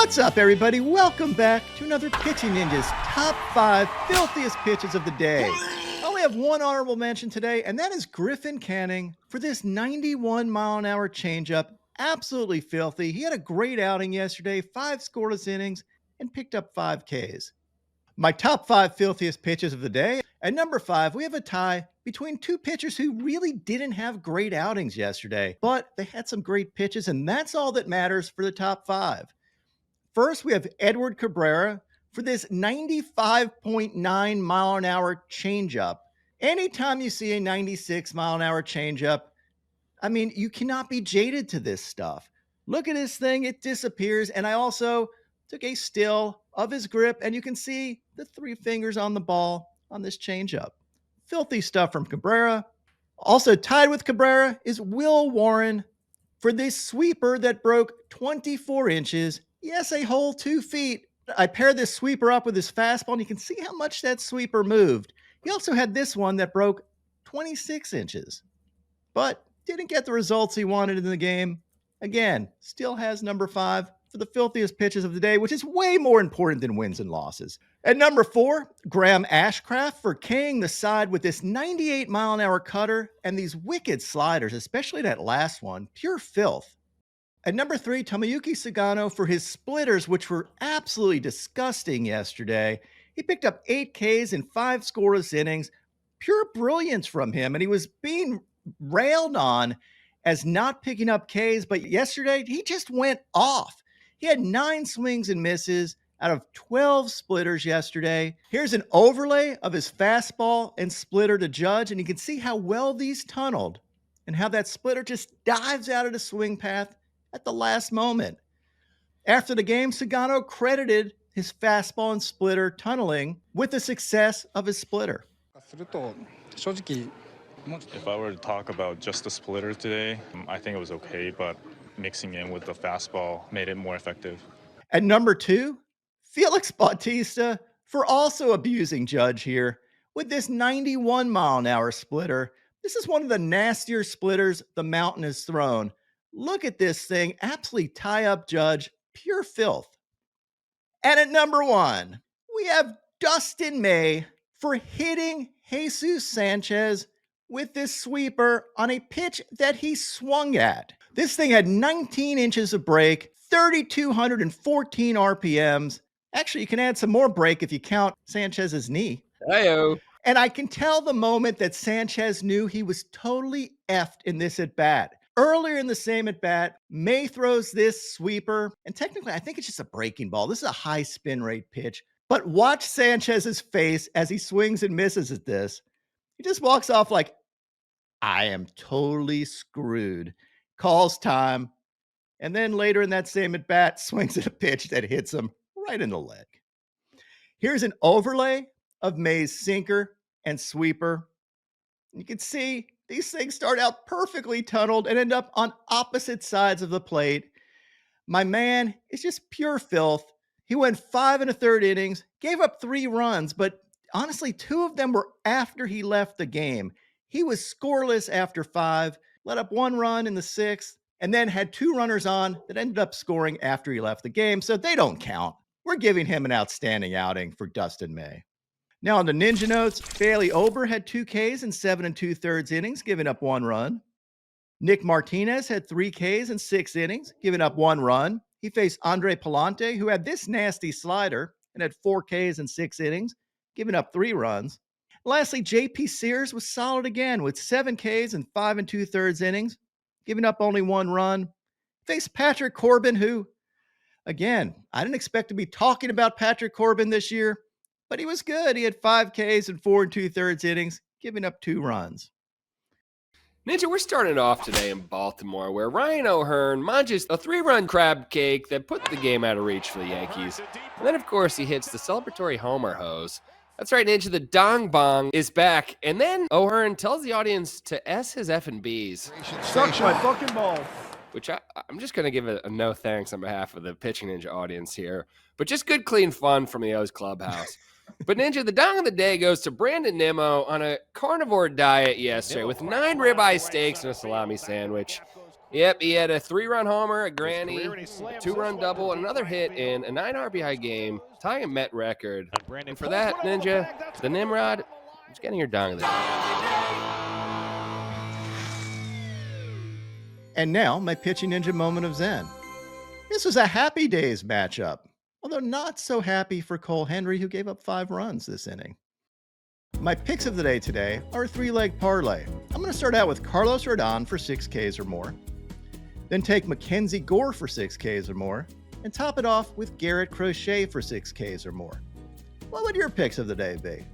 What's up, everybody? Welcome back to another Pitching Ninjas Top 5 Filthiest Pitches of the Day. I only have one honorable mention today, and that is Griffin Canning for this 91-mile-an-hour changeup. Absolutely filthy. He had a great outing yesterday, 5 scoreless innings, and picked up 5 Ks. My top 5 filthiest pitches of the day. At number 5, we have a tie between two pitchers who really didn't have great outings yesterday, but they had some great pitches, and that's all that matters for the top 5. First, we have Edward Cabrera for this 95.9 mile an hour changeup. Anytime you see a 96 mile an hour changeup, I mean, you cannot be jaded to this stuff. Look at this thing, it disappears. And I also took a still of his grip, and you can see the 3 fingers on the ball on this changeup. Filthy stuff from Cabrera. Also tied with Cabrera is Will Warren for this sweeper that broke 24 inches. Yes, a whole 2 feet. I paired this sweeper up with his fastball, and you can see how much that sweeper moved. He also had this one that broke 26 inches, but didn't get the results he wanted in the game. Again, still has number 5 for the filthiest pitches of the day, which is way more important than wins and losses. At number 4, Graham Ashcraft for K'ing the side with this 98 mile an hour cutter and these wicked sliders, especially that last one, pure filth. At number 3, Tomoyuki Sugano for his splitters, which were absolutely disgusting yesterday. He picked up 8 Ks in 5 scoreless innings. Pure brilliance from him, and he was being railed on as not picking up Ks, but yesterday he just went off. He had 9 swings and misses out of 12 splitters yesterday. Here's an overlay of his fastball and splitter to judge, and you can see how well these tunneled and how that splitter just dives out of the swing path at the last moment. After the game, Sagano credited his fastball and splitter tunneling with the success of his splitter. If I were to talk about just the splitter today, I think it was okay, but mixing in with the fastball made it more effective. At number 2, Félix Bautista for also abusing Judge here with this 91 mile an hour splitter. This is one of the nastier splitters the mountain has thrown. Look at this thing, absolutely tie up Judge, pure filth. And at number 1, we have Dustin May for hitting Jesús Sánchez with this sweeper on a pitch that he swung at. This thing had 19 inches of break, 3,214 RPMs. Actually, you can add some more break if you count Sanchez's knee. Hi-yo. And I can tell the moment that Sanchez knew he was totally effed in this at-bat. Earlier in the same at-bat, May throws this sweeper, and technically I think it's just a breaking ball. This is a high spin rate pitch, but watch Sanchez's face as he swings and misses at this. He just walks off like, I am totally screwed. Calls time, and then later in that same at-bat, swings at a pitch that hits him right in the leg. Here's an overlay of May's sinker and sweeper. You can see these things start out perfectly tunneled and end up on opposite sides of the plate. My man is just pure filth. He went 5 1/3 innings, gave up 3 runs, but honestly, 2 of them were after he left the game. He was scoreless after 5, let up 1 run in the 6th, and then had 2 runners on that ended up scoring after he left the game, so they don't count. We're giving him an outstanding outing for Dustin May. Now on the Ninja notes, Bailey Ober had 2 Ks in 7 2/3 innings, giving up 1 run. Nick Martinez had 3 Ks in 6 innings, giving up 1 run. He faced Andre Palante, who had this nasty slider and had 4 Ks in 6 innings, giving up 3 runs. Lastly, J.P. Sears was solid again with 7 Ks in 5 2/3 innings, giving up only 1 run. Faced Patrick Corbin, who, again, I didn't expect to be talking about Patrick Corbin this year, but he was good. He had 5 Ks in 4 2/3 innings, giving up 2 runs. Ninja, we're starting off today in Baltimore, where Ryan O'Hearn munches a 3-run crab cake that put the game out of reach for the Yankees. And then, of course, he hits the celebratory homer hose. That's right, Ninja, the dong bong is back. And then O'Hearn tells the audience to S his F&Bs. Suck my fucking balls. Which I'm just going to give a no thanks on behalf of the Pitching Ninja audience here. But just good, clean fun from the O's clubhouse. But Ninja, the dong of the day goes to Brandon Nimmo on a carnivore diet yesterday with 9 ribeye steaks and a salami sandwich. Yep, he had a 3-run homer, a granny, a 2-run double, and another hit in a 9 RBI game, tying a Met record. And for that, Ninja, the Nimrod is getting your dong of the day. And now, my pitching ninja moment of zen. This was a happy days matchup, although not so happy for Cole Henry, who gave up 5 runs this inning. My picks of the day today are a 3-leg parlay. I'm going to start out with Carlos Rodon for 6 Ks or more, then take Mackenzie Gore for 6 Ks or more, and top it off with Garrett Crochet for 6 Ks or more. What would your picks of the day be?